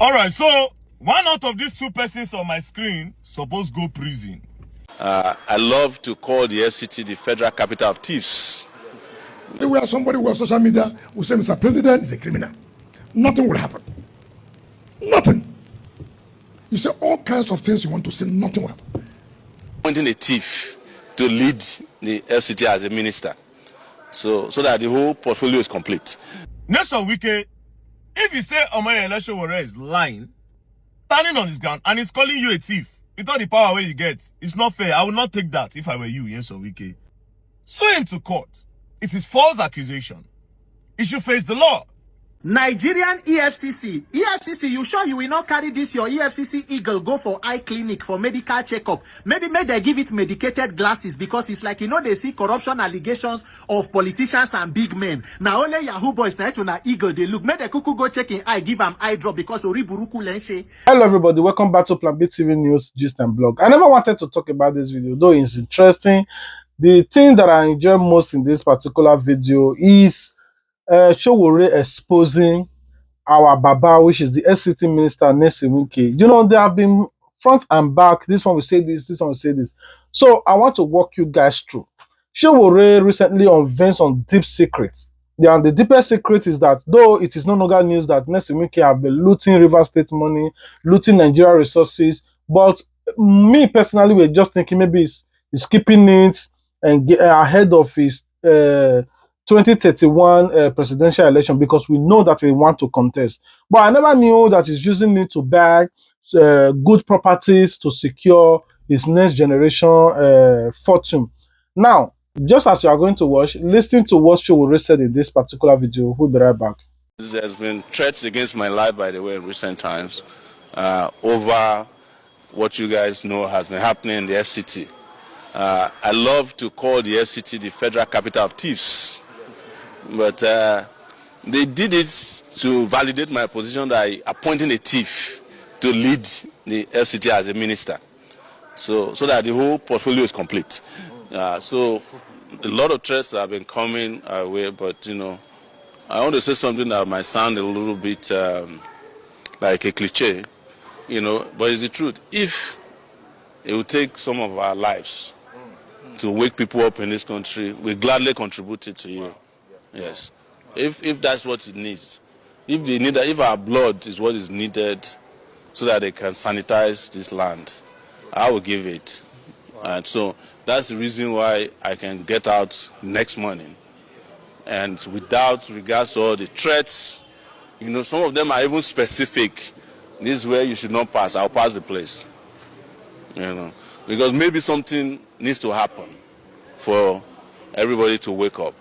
All right, so one out of these two persons on my screen supposed go prison. I love to call the FCT the federal capital of thieves. Where somebody who on social media will say Mr. President is a criminal. Nothing will happen. Nothing. You say all kinds of things you want to say, nothing will happen. Appointing a thief to lead the FCT as a minister, so that the whole portfolio is complete. Nation Wike, if you say Omoyele Sowore is lying, standing on his ground, and he's calling you a thief with all the power where you get, it's not fair. I would not take that if I were you, Nation Wike. Sue him to court. It is false accusation. He should face the law. Nigerian EFCC, you sure you will not carry this your EFCC eagle go for eye clinic for medical checkup? Maybe they give it medicated glasses, because it's like, they see corruption allegations of politicians and big men. Now only Yahoo boys na na eagle they look. Make the cuckoo go check in eye, give him eye drop because ori buruku lenche. Hello everybody, welcome back to Plan B TV News Gist and Blog. I never wanted to talk about this video, though it's interesting. The thing that I enjoy most in this particular video is Sowore exposing our Baba, which is the SCT minister, Wike. They have been front and back. This one will say this one will say this. So I want to walk you guys through. Sowore recently unveiled some deep secrets. And the deepest secret is that though it is no longer news that Wike have been looting River State money, looting Nigeria resources, but me personally, we're just thinking maybe he's keeping it and get ahead of his 2031 presidential election, because we know that we want to contest. But I never knew that he's using it to buy good properties to secure his next generation fortune. Now, just as you are going to watch, listen to what Sowore said in this particular video. We'll be right back. There's been threats against my life, by the way, in recent times over what you guys know has been happening in the FCT. I love to call the FCT the federal capital of thieves, but they did it to validate my position that I appointing a thief to lead the FCT as a minister, so that the whole portfolio is complete. So a lot of threats have been coming our way, but I want to say something that might sound a little bit like a cliche, but it's the truth. If it would take some of our lives to wake people up in this country, we gladly contribute it to you. Yes, if that's what it needs, if our blood is what is needed, so that they can sanitize this land, I will give it. And so that's the reason why I can get out next morning, and without regards to all the threats, some of them are even specific. This is where you should not pass. I'll pass the place. Because maybe something needs to happen for everybody to wake up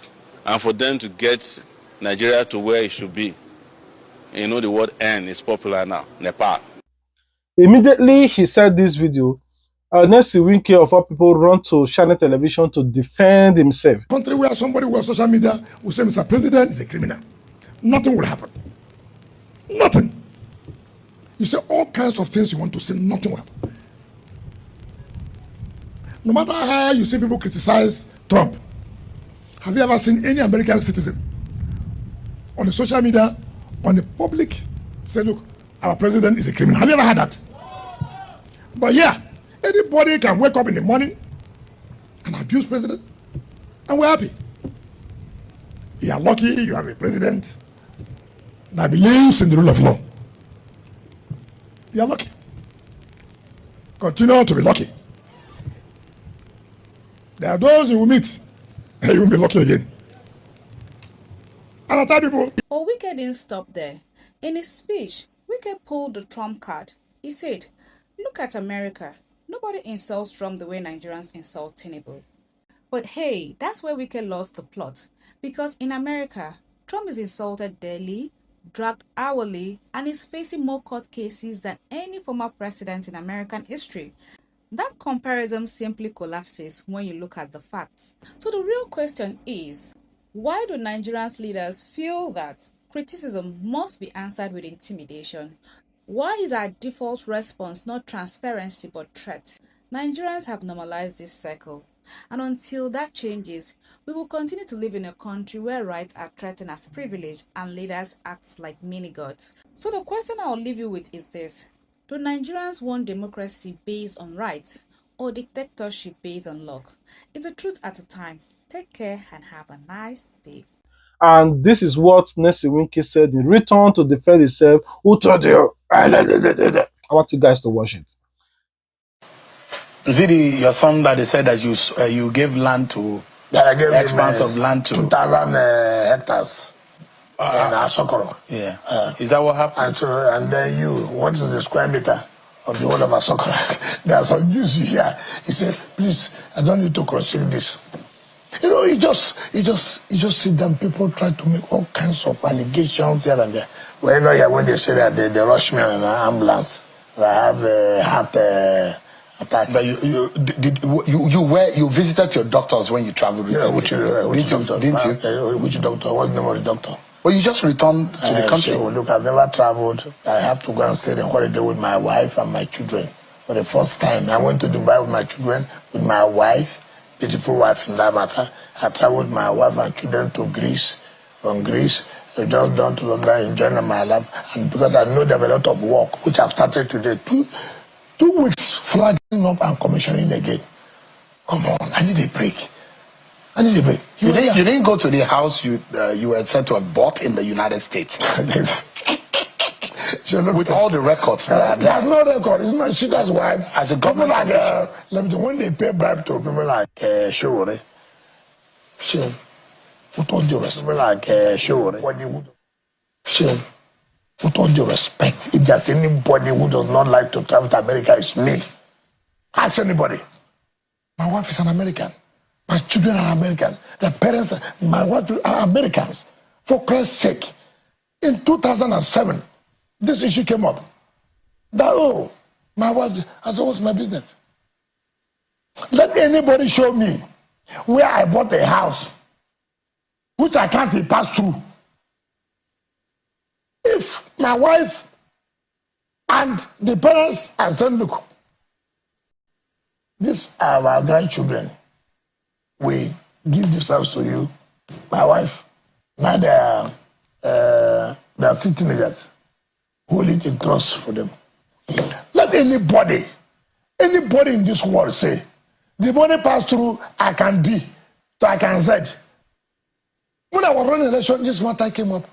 and for them to get Nigeria to where it should be. The word N is popular now, Nepal. Immediately he said this video, Wike of all people run to channel television to defend himself. Country where somebody who on social media will say Mr. President is a criminal. Nothing will happen. Nothing. You say all kinds of things you want to say, nothing will happen. No matter how you see people criticize Trump, have you ever seen any American citizen on the social media, on the public, say, look, our president is a criminal? Have you ever had that? But yeah, anybody can wake up in the morning and abuse president, and we're happy. You are lucky you have a president that believes in the rule of law. You are lucky. Continue to be lucky. There are those you will meet, and you will be lucky again. And other people. But Wike didn't stop there. In his speech, Wike pulled the Trump card. He said, "Look at America. Nobody insults Trump the way Nigerians insult Tinubu." But hey, that's where Wike lost the plot. Because in America, Trump is insulted daily, dragged hourly, and is facing more court cases than any former president in American history. That comparison simply collapses when you look at the facts. So the real question is, why do Nigerians leaders feel that criticism must be answered with intimidation? Why is our default response not transparency but threats? Nigerians have normalized this cycle. And until that changes, we will continue to live in a country where rights are threatened as privilege and leaders act like mini-gods. So the question I'll leave you with is this. Do Nigerians want democracy based on rights or dictatorship based on luck? It's the truth at a time. Take care and have a nice day. And this is what Nessie Winky said in return to defend himself. Who told you? I want you guys to watch it. Is it your son that they said that you gave land to? That I gave expanse him, of land to 2,000 hectares in Asokoro. Yeah. Is that what happened? And then what is the square meter of the whole of Asokoro? There are some news here. He said, please, I don't need to cross-check this. You know, you just see them, people try to make all kinds of allegations here and there. Well, you know, yeah, when they say that they rush me on an ambulance, I have a heart attack. But you visited your doctors when you traveled recently. Yeah, which doctor? Didn't you? Which doctor? What's the name of the doctor? Well, you just returned to the country. So, look, I've never traveled. I have to go and stay the holiday with my wife and my children. For the first time, I went to Dubai with my children, with my wife, beautiful wife in that matter. I traveled with my wife and children to Greece. From Greece, I just down to London, enjoying my life. And because I know there are a lot of work, which I've started today, 2 weeks flagging up and commissioning again. Come on, I need a break. I need a break. You didn't go to the house you were said to have bought in the United States. With all the records that there's no record. It's not. See, that's why. As a government like, when they pay bribe to people like Sowore, with all due respect, like Sowore, with all due respect, if there's anybody who does not like to travel to America, it's me. Ask anybody. My wife is an American. My children are American. Their parents, my wife are Americans. For Christ's sake, in 2007, this issue came up. That, my wife, I said, what's my business? Let anybody show me where I bought a house, which I can't pass through. If my wife and the parents are saying, look, these are our grandchildren. We give this house to you. My wife, now they are still teenagers. Hold it in trust for them. Let anybody in this world say, the money passed through, I can be, so I can Z. When I was running election, this matter came up.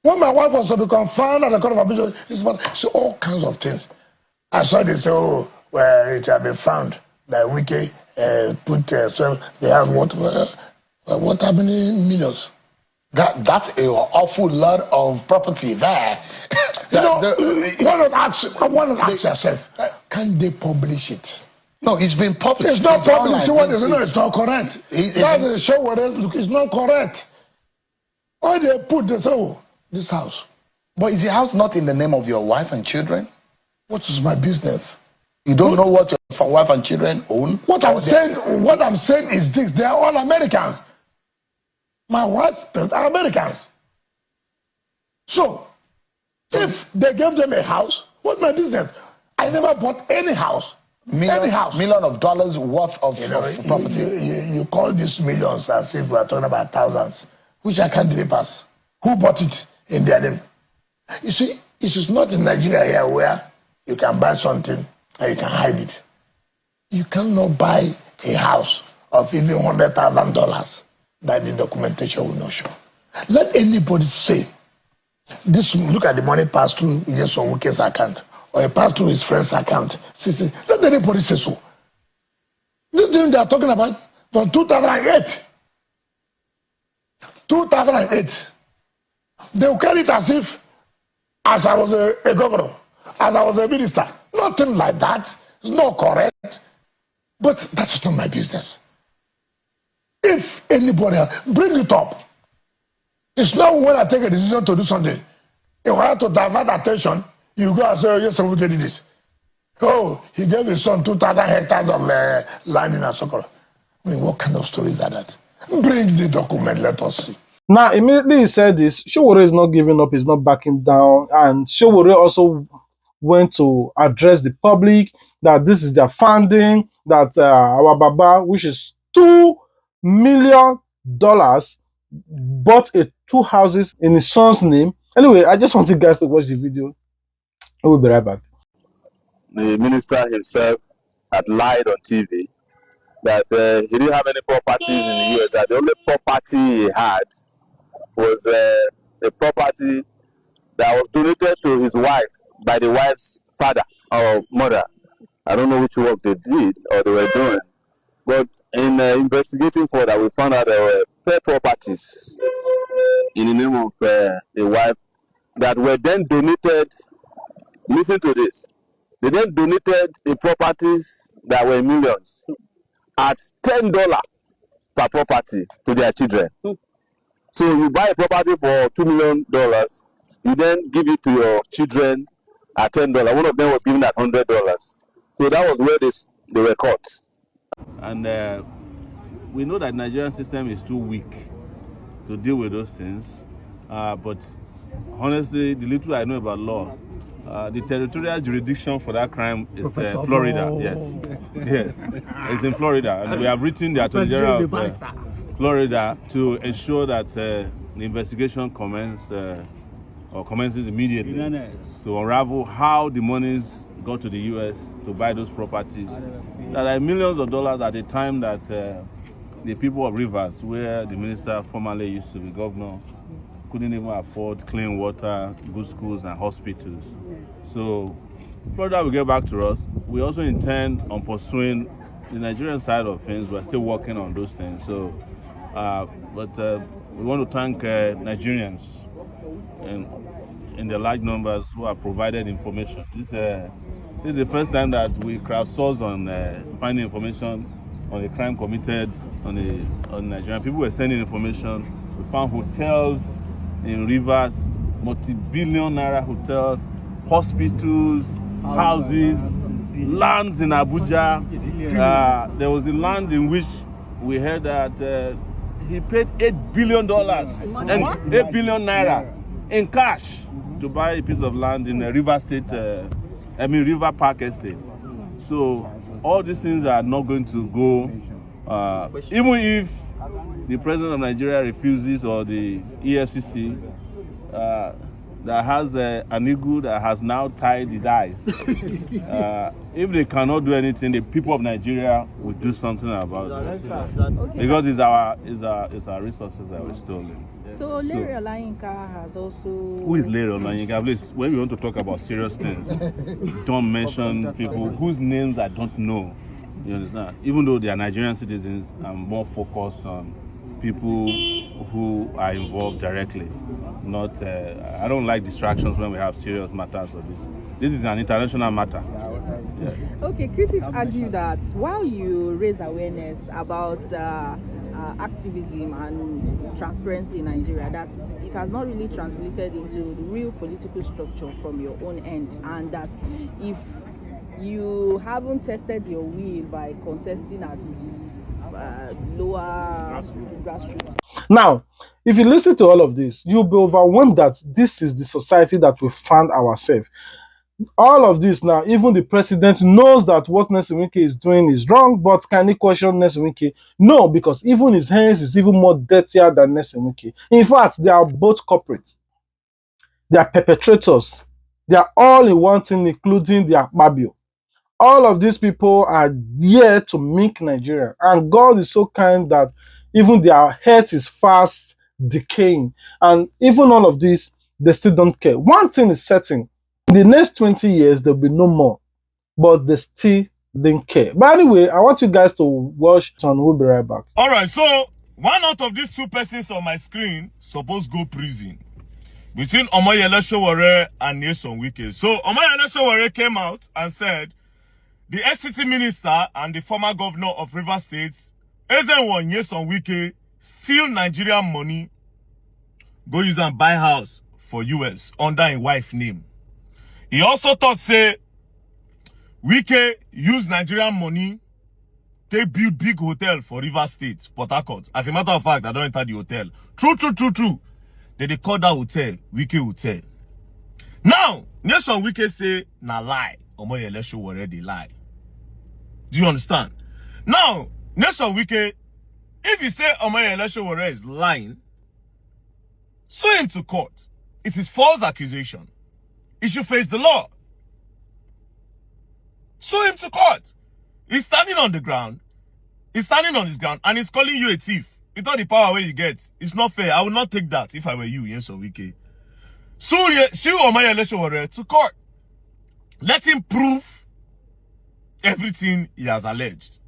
When my wife was to become found at the court of appeal, this matter, so all kinds of things. I saw they say, oh, well, it had been found that Wike put so they have what many millions? That's an awful lot of property there. Why not ask yourself, can they publish it? No, it's been published. It's not published. It's not correct. That's a show where look, it's not correct. Why they put this? Oh, this house. But is the house not in the name of your wife and children? What is my business? You don't know what your wife and children own? What I'm saying is this: they are all Americans. My wife's parents are Americans. So, if they gave them a house, what's my business? I never bought any house. Million of dollars worth of property. You call these millions as if we are talking about thousands, which I can't really pass. Who bought it in their name? You see, it is not in Nigeria here where you can buy something and you can hide it. You cannot buy a house of even $100,000 that the documentation will not show. Let anybody say, this. Look at the money passed through just on Wike's account, or it passed through his friend's account. See, let anybody say so. This thing they are talking about from 2008. 2008. They will carry it as I was a governor, as I was a minister. Nothing like that. It's not correct. But that's not my business. If anybody else, bring it up. It's not when I take a decision to do something. In order to divert attention, you go and say, oh, yes, we did this. Oh, he gave his son 2,000 hectares of land in Asokoro. I mean, what kind of stories are that? Bring the document, let us see. Now, immediately he said this, Sowore is not giving up, he's not backing down. And Sowore also went to address the public that this is their funding, that our Baba, which is $2 million, bought two houses in his son's name. Anyway, I just want you guys to watch the video. I will be right back. The minister himself had lied on TV that he didn't have any properties in the US, that the only property he had was a property that was donated to his wife by the wife's father or mother. I don't know which work they did or they were doing. But in investigating further, we found out there were fair properties in the name of the wife that were then donated. Listen to this. They then donated the properties that were millions at $10 per property to their children. So you buy a property for $2 million, you then give it to your children at $10. One of them was given at $100. So that was where they were caught. And we know that the Nigerian system is too weak to deal with those things. But honestly, the little I know about law, the territorial jurisdiction for that crime is Florida. Yes, yes, it's in Florida, and we have written the Attorney General of Florida to ensure that the investigation commences immediately to unravel how the monies got to the U.S. to buy those properties that are millions of dollars at the time that the people of Rivers, where the minister formerly used to be governor, couldn't even afford clean water, good schools, and hospitals. So Florida will get back to us. We also intend on pursuing the Nigerian side of things. We're still working on those things. So, but we want to thank Nigerians in the large numbers who have provided information. This is the first time that we crowdsource on finding information on a crime committed on Nigeria. People were sending information. We found hotels in Rivers, multi-billion naira hotels, hospitals, houses, lands in Abuja. There was a land in which we heard that he paid $8 billion and $8 billion naira in cash to buy a piece of land in a River Park Estate. So all these things are not going to go, even if the president of Nigeria refuses, or the EFCC that has an eagle that has now tied his eyes. If they cannot do anything, the people of Nigeria will do something about it. Because it's our resources that were stolen. So Larry Olayinka has also... Who is Larry Olayinka? Please, when we want to talk about serious things, don't mention people whose names I don't know. You understand? Even though they are Nigerian citizens, I'm more focused on people who are involved directly. Not, I don't like distractions when we have serious matters of this. This is an international matter. Yeah. Okay, critics argue that while you raise awareness about activism and transparency in Nigeria, that it has not really translated into the real political structure from your own end, and that if you haven't tested your will by contesting at lower grassroots. Now, if you listen to all of this, you'll be overwhelmed that this is the society that we found ourselves. All of this now, even the president knows that what Nelson Wike is doing is wrong, but can he question Nelson Wike? No, because even his hands is even more dirtier than Nelson Wike. In fact, they are both culprits. They are perpetrators. They are all in one thing, including the Akpabio. All of these people are here to make Nigeria. And God is so kind that even their health is fast decaying. And even all of this, they still don't care. One thing is certain. In the next 20 years, there'll be no more. But they still didn't care. But anyway, I want you guys to watch and we'll be right back. All right, so one out of these two persons on my screen supposed go prison. Between Omoyele Sowore and Nyesom Wike. So Omoyele Sowore came out and said the SCT minister and the former governor of Rivers State, Ezenwo Nyesom Wike, steal Nigerian money, go use and buy house for US under a wife name. He also thought, say, Wike use Nigerian money, they build big hotel for Rivers State, Port Harcourt. As a matter of fact, I don't enter the hotel. True. They call that hotel Wike Hotel. Now, Nyesom Wike say, na lie. Omoyele Sowore dey lie. Do you understand? Now, Nation Wike, if you say Omoyele Sowore is lying, sue him to court. It is false accusation. He should face the law. Sue him to court. He's standing on the ground. He's standing on his ground and he's calling you a thief. With all the power where you get, it's not fair. I would not take that if I were you, Nation Wike. Sue Omoyele Sowore to court. Let him prove everything he has alleged.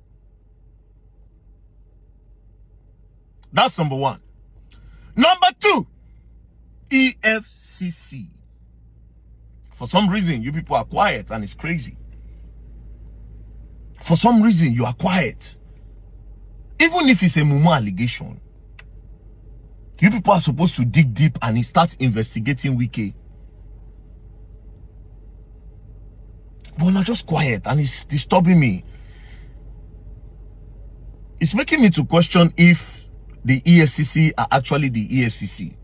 That's number one. Number two, EFCC. For some reason, you people are quiet and it's crazy. For some reason, you are quiet. Even if it's a mumu allegation, you people are supposed to dig deep and start investigating Wike. But not just quiet and it's disturbing me. It's making me to question if the EFCC are actually the EFCC.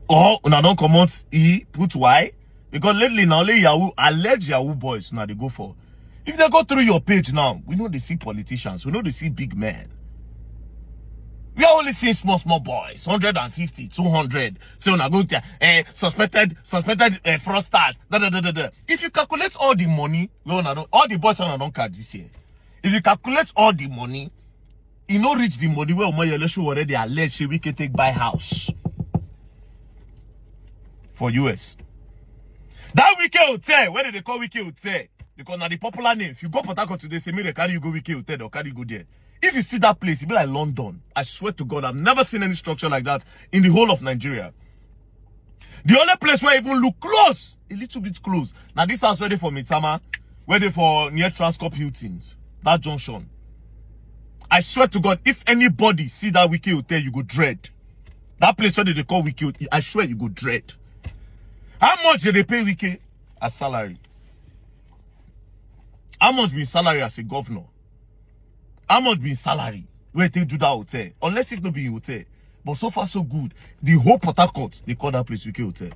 Or una don't come out put Y. Because lately now only Yahoo, alleged Yahoo boys now they go for. If they go through your page now, we know they see politicians, we know they see big men. We are only seeing small boys, 150, 200. So when I go to suspected fraudsters. If you calculate all the money, all the boys don't catch this year. If you calculate all the money, you no reach the money where Omoyele Sowore already alleged Wike take buy house for US. That Wike Hotel, where they call Wike Hotel? Because now the popular name, if you go Port Harcourt today, say me they carry you go Wike Hotel, they'll carry you go there. If you see that place, it be like London. I swear to God, I've never seen any structure like that in the whole of Nigeria. The only place where I even look close, a little bit close. Now this house ready for Mitama, ready for near Transcorp Hiltons, that junction. I swear to God, if anybody see that Wike Hotel, you go dread. That place where they call Wike Hotel, I swear you go dread. How much did they pay Wike as salary? How much be salary as a governor? How much be salary where they do that hotel? Unless it not be hotel. But so far so good. The whole Port Harcourt, they call that place Wike Hotel.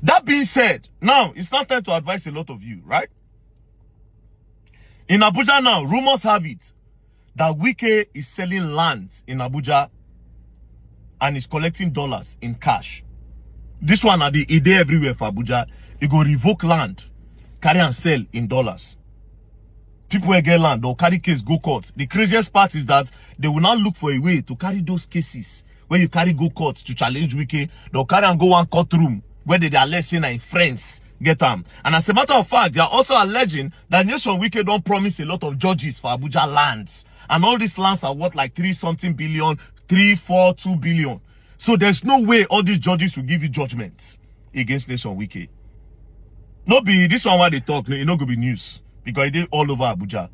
That being said, now it's not time to advise a lot of you, right? In Abuja now, rumors have it that Wike is selling land in Abuja and is collecting dollars in cash. This one are the idea everywhere for Abuja. He go revoke land, carry and sell in dollars. People will get land, they'll carry case, go court. The craziest part is that they will not look for a way to carry those cases where you carry go court to challenge Wike. They'll carry and go one courtroom where they are alleging in friends get them. And as a matter of fact, they are also alleging that Nation Wike don't promise a lot of judges for Abuja lands. And all these lands are worth like 3-something billion, 3, 4, 2 billion. So there's no way all these judges will give you judgments against Nation Wike. No be this one why they talk, it not gonna be news. Because it did all over Abuja.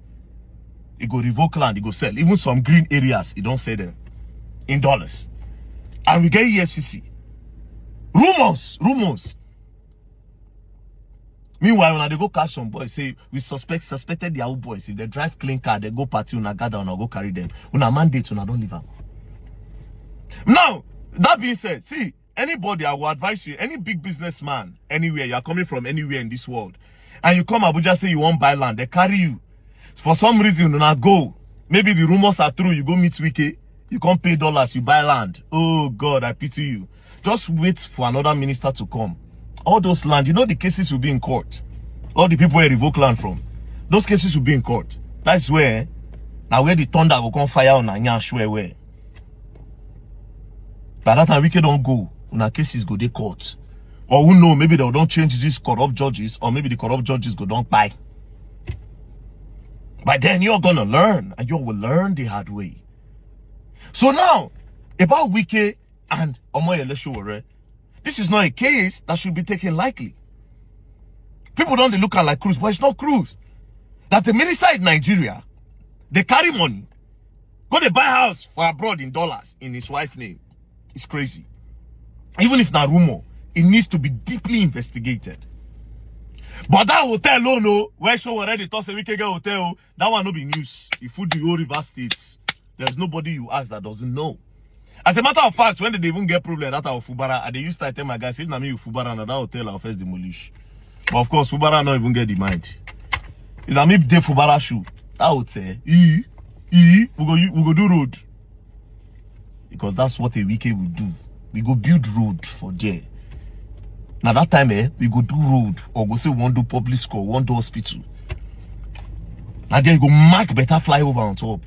It go revoke land, it go sell. Even some green areas, it don't sell them in dollars. And we get EFCC. Rumors. Meanwhile, when they go catch some boys, say we suspected the old boys. If they drive clean car, they go party, una gather, una go carry them. Una mandate, una don't leave them. Now, that being said, see, anybody, I will advise you, any big businessman, anywhere, you are coming from anywhere in this world, and you come Abuja, say you want buy land, they carry you. For some reason, you not go. Maybe the rumors are true, you go meet Wike, you can't pay dollars, you buy land. Oh God, I pity you. Just wait for another minister to come. All those land, you know the cases will be in court. All the people who revoke land from, those cases will be in court. That's where, now where the thunder will come fire on Anya, swear where. By that time, Wike don't go. Una cases go to court. Or who know, maybe they don't change these corrupt judges, or maybe the corrupt judges go don't buy. But then you're gonna learn, and you will learn the hard way. So now, about Wike and Omoyele Sowore, this is not a case that should be taken lightly. People don't look at like cruise, but it's not cruise. That the minister in Nigeria, they carry money, go to buy house for abroad in dollars in his wife's name. It's crazy. Even if not rumor, it needs to be deeply investigated. But that hotel, no, where show already toss a Wike hotel, that one no be news. If food the whole river states, there's nobody you ask that doesn't know. As a matter of fact, when they even get problem that of Fubara, they used to tell my guys, if na me you Fubara, na that hotel I'll first demolish. But of course, Fubara not even get the mind. If I make day for Barashu, I would say, we go do road. Because that's what a Wike will do. We go build road for there. Now that time, we go do road or go say one do public school, one do hospital. Now then go mark better flyover on top.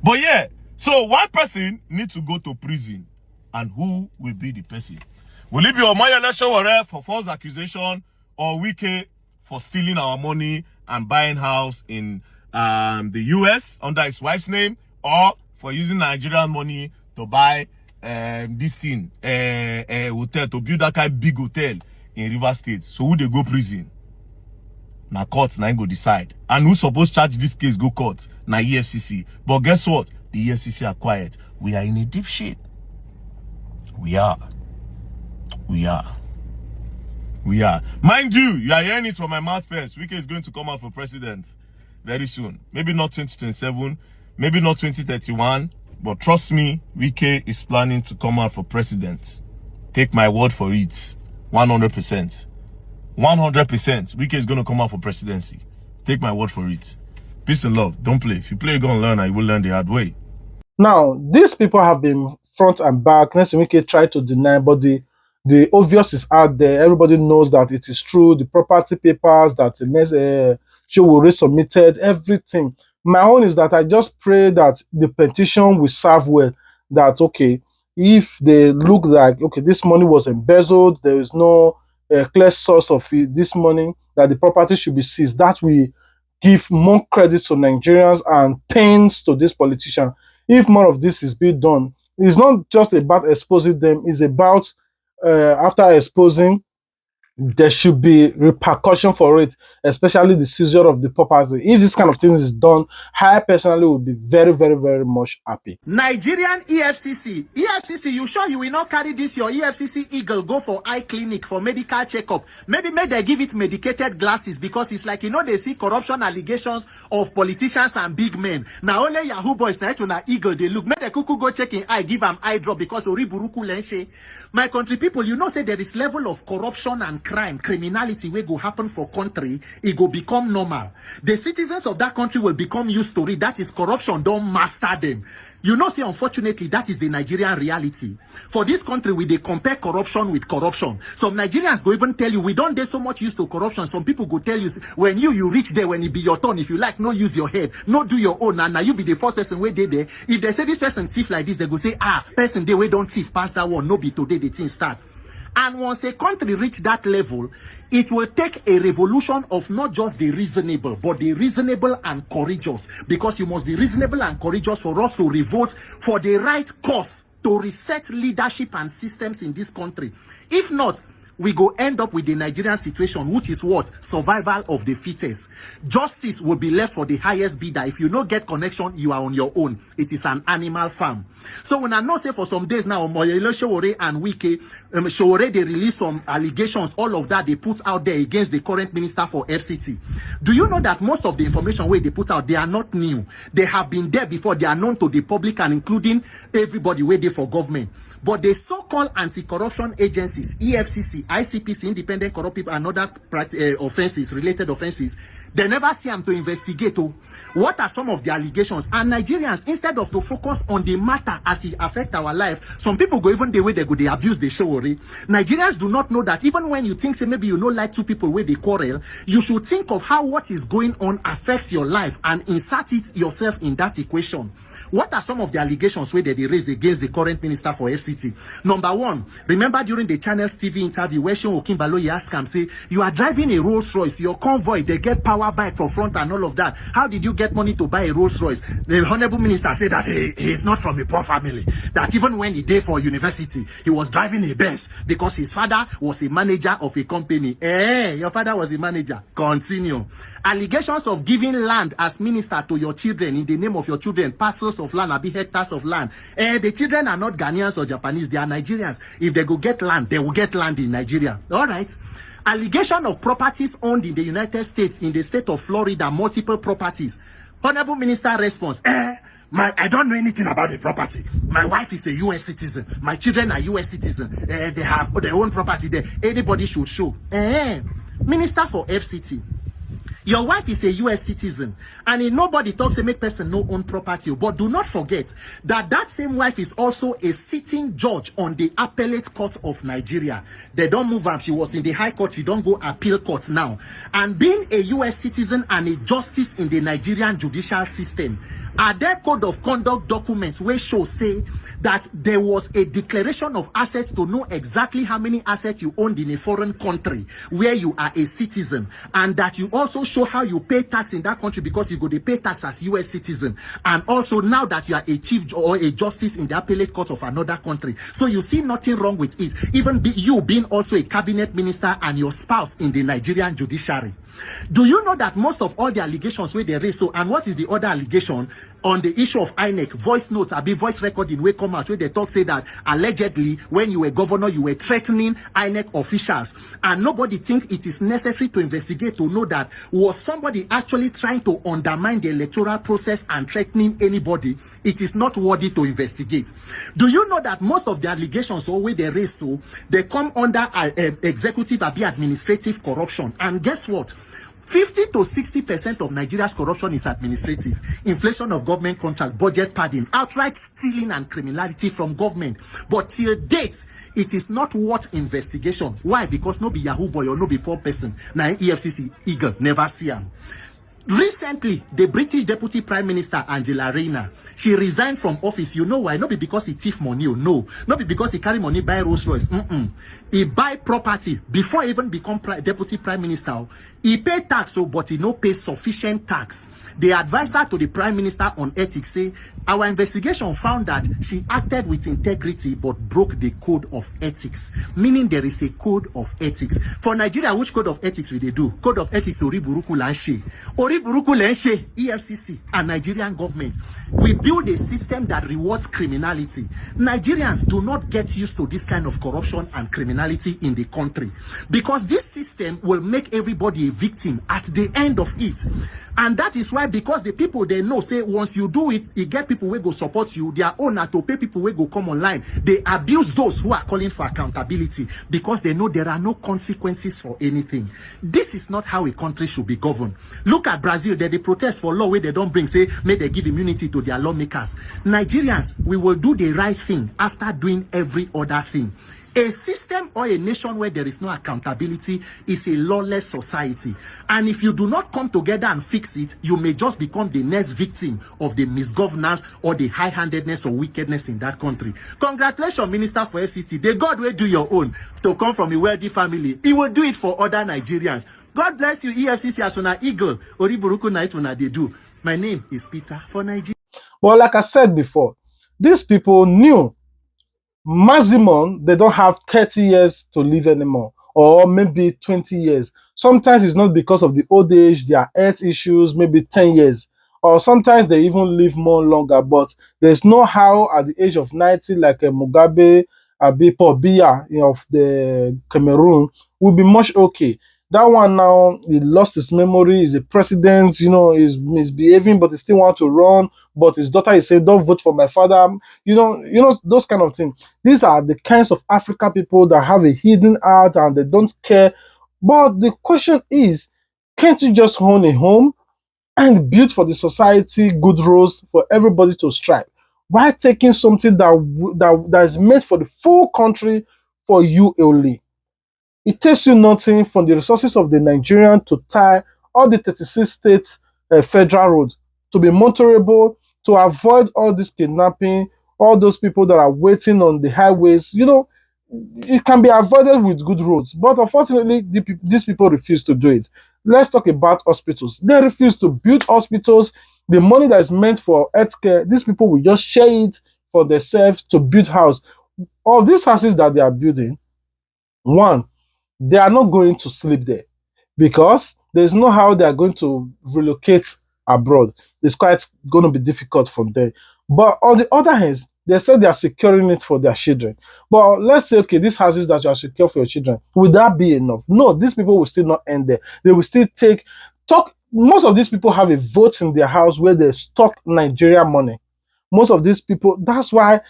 But yeah, so one person needs to go to prison, and who will be the person? Will it be Omoyele Sowore for false accusation, or Wike for stealing our money and buying house in the US under his wife's name, or for using Nigerian money to buy this thing, hotel, to build that kind of big hotel in River State? So who they go prison? Now court now go decide. And who supposed charge this case go court? Now EFCC. But guess what? The EFCC are quiet. We are in a deep shit. We are. Mind you, you are hearing it from my mouth first. Wike is going to come out for president very soon. Maybe not 2027, maybe not 2031, but trust me, Wike is planning to come out for president. Take my word for it. 100%. 100%. Wike is going to come out for presidency. Take my word for it. Peace and love. Don't play. If you play, you're going to learn, and you will learn the hard way. Now, these people have been front and back. Nelson Wike tried to deny, but the obvious is out there. Everybody knows that it is true. The property papers that Sowore submitted, everything. My own is that I just pray that the petition will serve well. That, okay, if they look like, okay, this money was embezzled, there is no clear source of this money, that the property should be seized. That will give more credit to Nigerians and pains to this politician. If more of this is being done, it's not just about exposing them, it's about after exposing, there should be repercussion for it, especially the seizure of the property. If this kind of thing is done, I personally would be very, very, very much happy. Nigerian EFCC, you sure you will not carry this your EFCC eagle go for eye clinic for medical checkup? Maybe they give it medicated glasses, because it's like, they see corruption allegations of politicians and big men. Now only Yahoo boys na to na eagle they look. Make the cuckoo go check in eye, give them eye drop because oriburuku lenche. My country people, say there is level of corruption and crime, criminality will go happen for country, it go become normal. The citizens of that country will become used to it. That is corruption, don't master them. See, unfortunately, that is the Nigerian reality. For this country, they compare corruption with corruption. Some Nigerians go even tell you, we don't get so much used to corruption. Some people go tell you, when you reach there, when it be your turn, if you like, no use your head, no do your own, and now you be the first person where they there. If they say this person thief like this, they go say, person they way don't thief past that one, no be today the thing start. And once a country reach that level, it will take a revolution of not just the reasonable, but the reasonable and courageous. Because you must be reasonable and courageous for us to revolt for the right cause, to reset leadership and systems in this country. If not, we go end up with the Nigerian situation, which is what? Survival of the fittest. Justice will be left for the highest bidder. If you don't get connection, you are on your own. It is an animal farm. So when I know say for some days now, Omoyele Sowore and Wike, Sowore, they release some allegations, all of that they put out there against the current minister for FCT. Do you know that most of the information where they put out, they are not new. They have been there before. They are known to the public and including everybody where they for government. But the so-called anti-corruption agencies, EFCC, ICPC, Independent Corrupt People, and other offenses, related offenses, they never see them to investigate. What are some of the allegations? And Nigerians, instead of to focus on the matter as it affects our life, some people go even the way they go, they abuse the Sowore. Nigerians do not know that even when you think, say, maybe you don't like two people where they quarrel, you should think of how what is going on affects your life and insert it yourself in that equation. What are some of the allegations where they raised against the current minister for FCT? Number one, remember during the Channels TV interview where Seun Okinbaloye asked him, say, you are driving a Rolls Royce, your convoy, they get power bike for front and all of that. How did you get money to buy a Rolls Royce? The Honorable Minister said that he is not from a poor family. That even when he did for university, he was driving a Benz because his father was a manager of a company. Your father was a manager. Continue. Allegations of giving land as minister to your children in the name of your children, parcels of land, be hectares of land. The children are not Ghanaians or Japanese, they are Nigerians. If they go get land, they will get land in Nigeria. All right. Allegation of properties owned in the United States, in the state of Florida, multiple properties. Honorable Minister response, I don't know anything about the property. My wife is a US citizen. My children are US citizens. They have their own property there. Anybody should show. Minister for FCT. Your wife is a US citizen, and nobody talks to make person no own property. But do not forget that that same wife is also a sitting judge on the appellate court of Nigeria. They don't move her. She was in the high court. She don't go appeal court now. And being a US citizen and a justice in the Nigerian judicial system, are there code of conduct documents where show say that there was a declaration of assets to know exactly how many assets you owned in a foreign country where you are a citizen, and that you also show how you pay tax in that country because you go to pay tax as US citizen, and also now that you are a chief or a justice in the appellate court of another country. So you see nothing wrong with it, even you being also a cabinet minister and your spouse in the Nigerian judiciary. Do you know that most of all the allegations where they raise, so, and what is the other allegation on the issue of INEC, voice notes, voice recording where come out where they talk say that allegedly when you were governor you were threatening INEC officials, and nobody think it is necessary to investigate to know that was somebody actually trying to undermine the electoral process and threatening anybody. It is not worthy to investigate. Do you know that most of the allegations or where they raise, so they come under executive administrative corruption, and guess what? 50 to 60% of Nigeria's corruption is administrative. Inflation of government contract, budget padding, outright stealing and criminality from government. But till date, it is not worth investigation. Why? Because no be Yahoo boy or no be poor person. Now EFCC, Eagle, never see him. Recently, the British Deputy Prime Minister Angela Rayner, she resigned from office. You know why? Not be because he thief money, or no. Not be because he carry money buy Rolls Royce. He buy property before he even become Deputy Prime Minister. He pay tax, but he no pay sufficient tax. The advisor to the Prime Minister on ethics say, our investigation found that she acted with integrity but broke the code of ethics. Meaning there is a code of ethics. For Nigeria, which code of ethics will they do? Code of ethics, Oriburuku Lanshe. Oriburuku Lanshe, EFCC, and Nigerian government. We build a system that rewards criminality. Nigerians do not get used to this kind of corruption and criminality in the country, because this system will make everybody a victim at the end of it. And that is why, because the people they know say once you do it, you get people who go support you, their owner to pay people who go come online. They abuse those who are calling for accountability because they know there are no consequences for anything. This is not how a country should be governed. Look at Brazil, they protest for law where they don't bring, say, may they give immunity to their lawmakers. Nigerians, we will do the right thing after doing every other thing. A system or a nation where there is no accountability is a lawless society. And if you do not come together and fix it, you may just become the next victim of the misgovernance or the high-handedness or wickedness in that country. Congratulations, Minister for FCT. The God will do your own to come from a wealthy family. He will do it for other Nigerians. God bless you, EFCC, as on Eagle. Oriburuku night when they do. My name is Peter for Nigeria. Well, like I said before, these people knew maximum they don't have 30 years to live anymore, or maybe 20 years. Sometimes it's not because of the old age, their health issues, maybe 10 years, or sometimes they even live more longer. But there's no how at the age of 90, like a Mugabe, Paul Biya, of the Cameroon, will be much okay. That one now, he lost his memory. He's a president, he's misbehaving, but he still wants to run. But his daughter is saying, "Don't vote for my father." Those kind of things. These are the kinds of African people that have a hidden heart and they don't care. But the question is, can't you just own a home and build for the society good roads for everybody to strive? Why taking something that is meant for the full country for you only? It takes you nothing from the resources of the Nigerian to tie all the 36 states federal roads to be motorable, to avoid all this kidnapping, all those people that are waiting on the highways. It can be avoided with good roads. But unfortunately, these people refuse to do it. Let's talk about hospitals. They refuse to build hospitals. The money that is meant for healthcare, these people will just share it for themselves to build house. All these houses that they are building, one, they are not going to sleep there because there's no how they are going to relocate abroad. It's quite going to be difficult for them. But on the other hand, they said they are securing it for their children. But let's say, okay, these houses that you are secure for your children, would that be enough? No, these people will still not end there. They will still talk. Most of these people have a vote in their house where they stock Nigerian money. most of these people. That's why,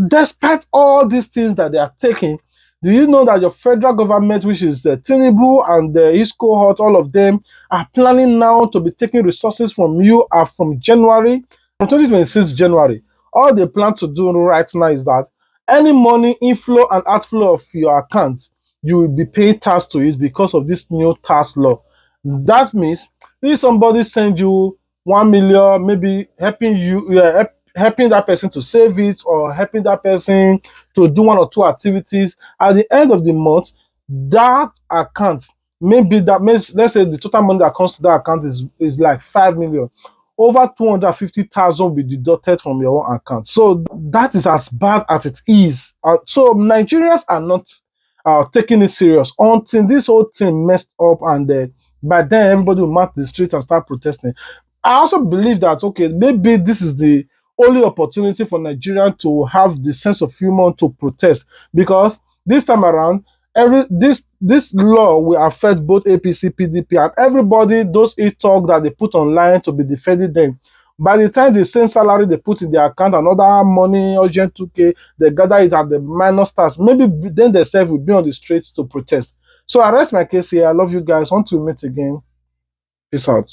despite all these things that they are taking, do you know that your federal government, which is Tinubu and the East Cohort, all of them are planning now to be taking resources from you from January, from 2026 January. All they plan to do right now is that any money inflow and outflow of your account, you will be paying tax to it because of this new tax law. That means if somebody send you 1 million, maybe helping you, helping that person to save it, or helping that person to do one or two activities, at the end of the month, that account, maybe that means, let's say the total money that comes to that account is like 5 million. Over 250,000 will be deducted from your own account. So that is as bad as it is. So Nigerians are not taking it serious until this whole thing messed up, and by then everybody will mark the streets and start protesting. I also believe that, okay, maybe this is the only opportunity for Nigerians to have the sense of humor to protest, because this time around, this law will affect both APC, PDP, and everybody. Those e-talk that they put online to be defending them, by the time the same salary they put in their account, another money, urgent 2K, they gather it at the minor stars. Maybe then themselves will be on the streets to protest. So I rest my case here. I love you guys. Until we meet again. Peace out.